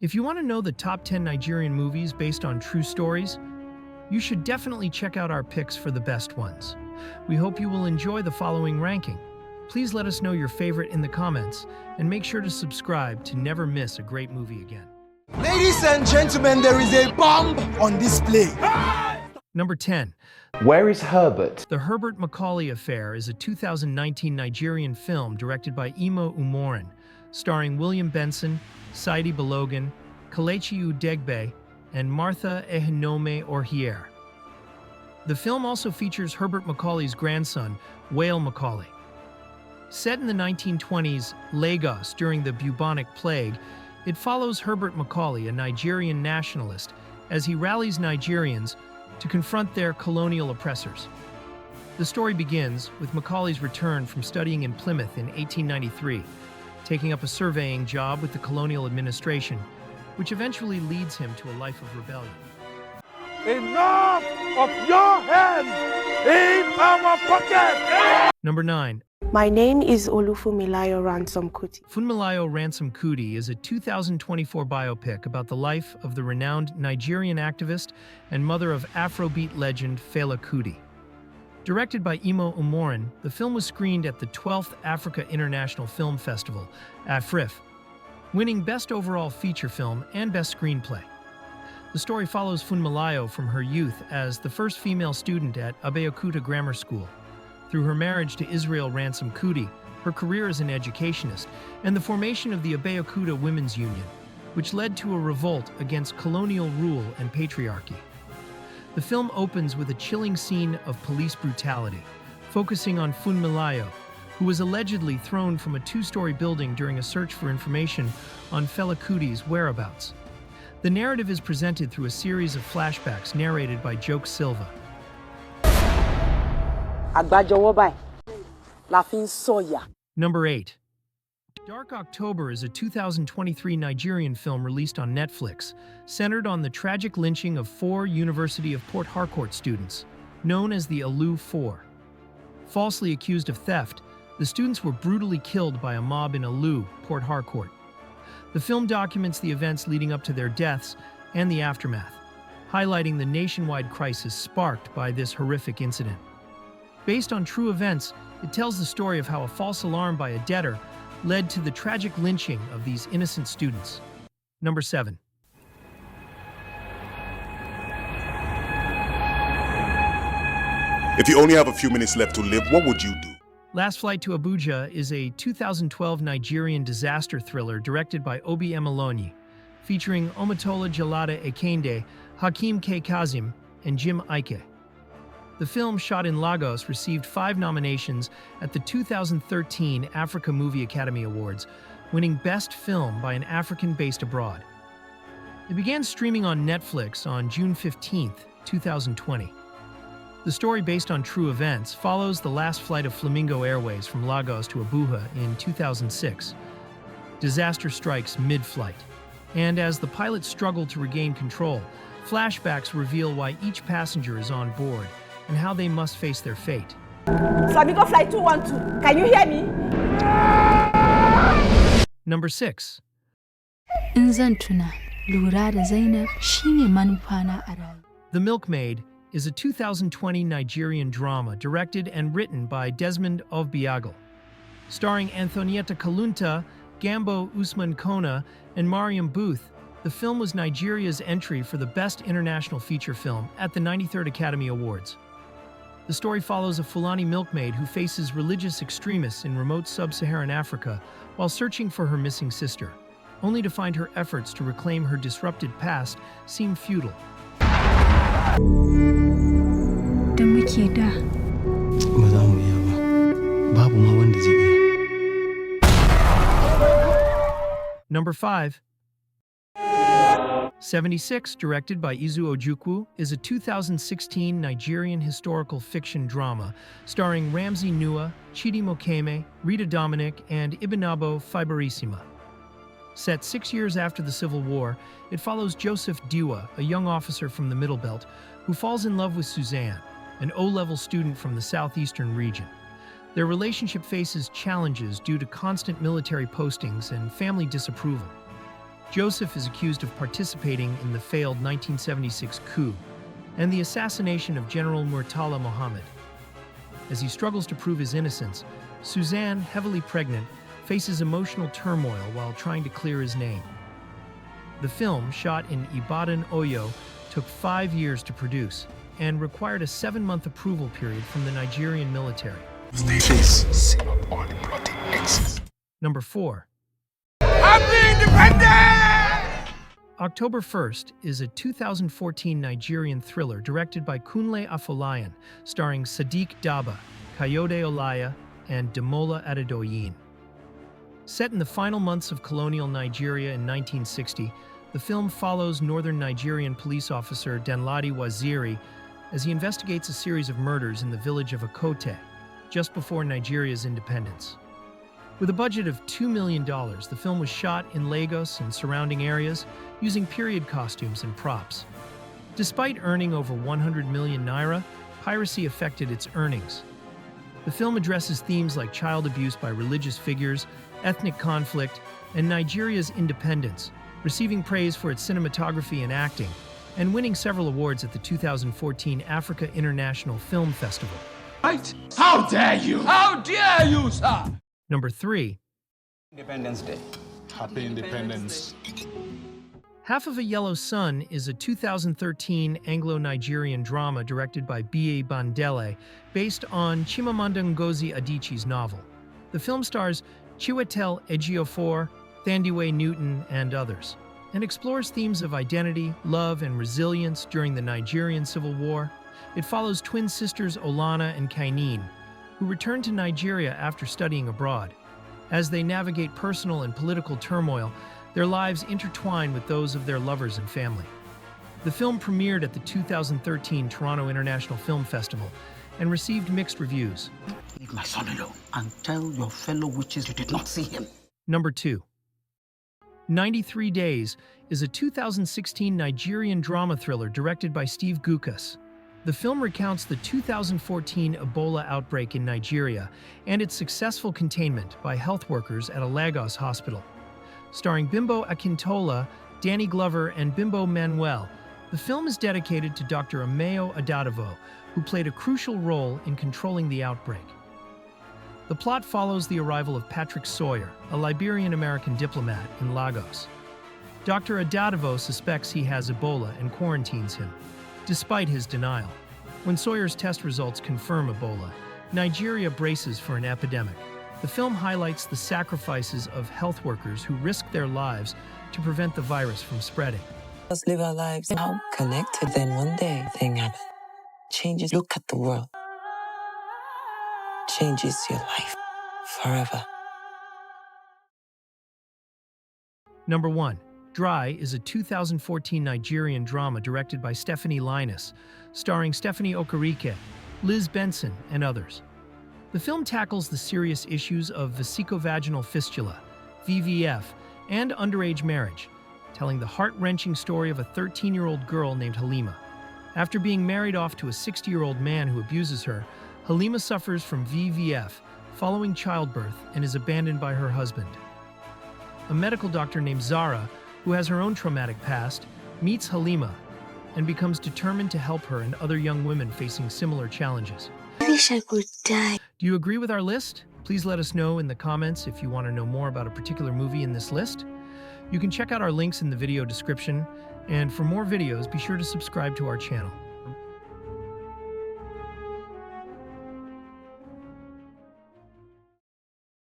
If you want to know the top 10 Nigerian movies based on true stories, you should definitely check out our picks for the best ones. We hope you will enjoy the following ranking. Please let us know your favorite in the comments, and make sure to subscribe to never miss a great movie again. Ladies and gentlemen, there is a bomb on display. Number 10. Where is Herbert? The Herbert Macaulay Affair is a 2019 Nigerian film directed by Imo Umoran, starring William Benson, Saidi Balogun, Kelechi Udegbe, and Martha Ehinome Orhier. The film also features Herbert Macaulay's grandson, Wale Macaulay. Set in the 1920s Lagos during the bubonic plague, it follows Herbert Macaulay, a Nigerian nationalist, as he rallies Nigerians to confront their colonial oppressors. The story begins with Macaulay's return from studying in Plymouth in 1893, taking up a surveying job with the colonial administration, which eventually leads him to a life of rebellion. Enough of your hands in our pocket! Number 9. My name is Olufunmilayo Ransom Kuti. Funmilayo Ransom Kuti is a 2024 biopic about the life of the renowned Nigerian activist and mother of Afrobeat legend Fela Kuti. Directed by Imo Umoran, the film was screened at the 12th Africa International Film Festival, AFRIF, winning Best Overall Feature Film and Best Screenplay. The story follows Funmilayo from her youth as the first female student at Abeokuta Grammar School, through her marriage to Israel Ransom Kuti, her career as an educationist, and the formation of the Abeokuta Women's Union, which led to a revolt against colonial rule and patriarchy. The film opens with a chilling scene of police brutality, focusing on Funmilayo, who was allegedly thrown from a two-story building during a search for information on Fela Kuti's whereabouts. The narrative is presented through a series of flashbacks narrated by Joke Silva. Number 8. Dark October is a 2023 Nigerian film released on Netflix, centered on the tragic lynching of 4 University of Port Harcourt students, known as the Alu Four. Falsely accused of theft, the students were brutally killed by a mob in Alu, Port Harcourt. The film documents the events leading up to their deaths and the aftermath, highlighting the nationwide crisis sparked by this horrific incident. Based on true events, it tells the story of how a false alarm by a debtor led to the tragic lynching of these innocent students. Number 7. If you only have a few minutes left to live, what would you do? Last Flight to Abuja is a 2012 Nigerian disaster thriller directed by Obi Emelonyi, featuring Omotola Jalada Ekende, Hakeem K. Kazim, and Jim Ike. The film, shot in Lagos, received 5 nominations at the 2013 Africa Movie Academy Awards, winning Best Film by an African based abroad. It began streaming on Netflix on June 15, 2020. The story, based on true events, follows the last flight of Flamingo Airways from Lagos to Abuja in 2006. Disaster strikes mid-flight, and as the pilots struggle to regain control, flashbacks reveal why each passenger is on board and how they must face their fate. Flamingo Flight 212, can you hear me? Number 6. The Milkmaid is a 2020 Nigerian drama directed and written by Desmond Ovbiagal. Starring Antonietta Kalunta, Gambo Usman Kona, and Mariam Booth, the film was Nigeria's entry for the Best International Feature Film at the 93rd Academy Awards. The story follows a Fulani milkmaid who faces religious extremists in remote sub-Saharan Africa while searching for her missing sister, only to find her efforts to reclaim her disrupted past seem futile. Number 5. 76, directed by Izu Ojukwu, is a 2016 Nigerian historical fiction drama starring Ramsey Nouah, Chidi Mokeme, Rita Dominic, and Ibinabo Fibarissima. Set 6 years after the Civil War, it follows Joseph Diwa, a young officer from the Middle Belt, who falls in love with Suzanne, an O-level student from the southeastern region. Their relationship faces challenges due to constant military postings and family disapproval. Joseph is accused of participating in the failed 1976 coup and the assassination of General Murtala Mohammed. As he struggles to prove his innocence, Suzanne, heavily pregnant, faces emotional turmoil while trying to clear his name. The film, shot in Ibadan, Oyo, took 5 years to produce and required a 7-month approval period from the Nigerian military. Number 4. Happy Independence! October 1st is a 2014 Nigerian thriller directed by Kunle Afolayan, starring Sadiq Daba, Kayode Olaya, and Demola Adedoyin. Set in the final months of colonial Nigeria in 1960, the film follows northern Nigerian police officer Danladi Waziri as he investigates a series of murders in the village of Akote, just before Nigeria's independence. With a budget of $2 million, the film was shot in Lagos and surrounding areas using period costumes and props. Despite earning over 100 million naira, piracy affected its earnings. The film addresses themes like child abuse by religious figures, ethnic conflict, and Nigeria's independence, receiving praise for its cinematography and acting, and winning several awards at the 2014 Africa International Film Festival. Right? How dare you? How dare you, sir? Number 3. Independence Day. Happy Independence. Half of a Yellow Sun is a 2013 Anglo-Nigerian drama directed by B.A. Bandele, based on Chimamanda Ngozi Adichie's novel. The film stars Chiwetel Ejiofor, Thandiwe Newton, and others, and explores themes of identity, love, and resilience during the Nigerian Civil War. It follows twin sisters Olana and Kainene, who return to Nigeria after studying abroad. As they navigate personal and political turmoil, their lives intertwine with those of their lovers and family. The film premiered at the 2013 Toronto International Film Festival and received mixed reviews. Leave my son alone and tell your fellow witches you did not see him. Number 2. 93 Days is a 2016 Nigerian drama thriller directed by Steve Gukas. The film recounts the 2014 Ebola outbreak in Nigeria and its successful containment by health workers at a Lagos hospital. Starring Bimbo Akintola, Danny Glover, and Bimbo Manuel, the film is dedicated to Dr. Ameyo Adadavo, who played a crucial role in controlling the outbreak. The plot follows the arrival of Patrick Sawyer, a Liberian-American diplomat in Lagos. Dr. Adadavo suspects he has Ebola and quarantines him, despite his denial. When Sawyer's test results confirm Ebola, Nigeria braces for an epidemic. The film highlights the sacrifices of health workers who risk their lives to prevent the virus from spreading. Let's live our lives now connected. Then one day, thing happens. Changes. Look at the world. Changes your life forever. Number 1. Dry is a 2014 Nigerian drama directed by Stephanie Linus, starring Stephanie Okereke, Liz Benson, and others. The film tackles the serious issues of vesicovaginal fistula, VVF, and underage marriage, telling the heart-wrenching story of a 13-year-old girl named Halima. After being married off to a 60-year-old man who abuses her, Halima suffers from VVF following childbirth and is abandoned by her husband. A medical doctor named Zara, who has her own traumatic past, meets Halima and becomes determined to help her and other young women facing similar challenges. I wish I could die. Do you agree with our list? Please let us know in the comments if you want to know more about a particular movie in this list. You can check out our links in the video description, and for more videos, be sure to subscribe to our channel.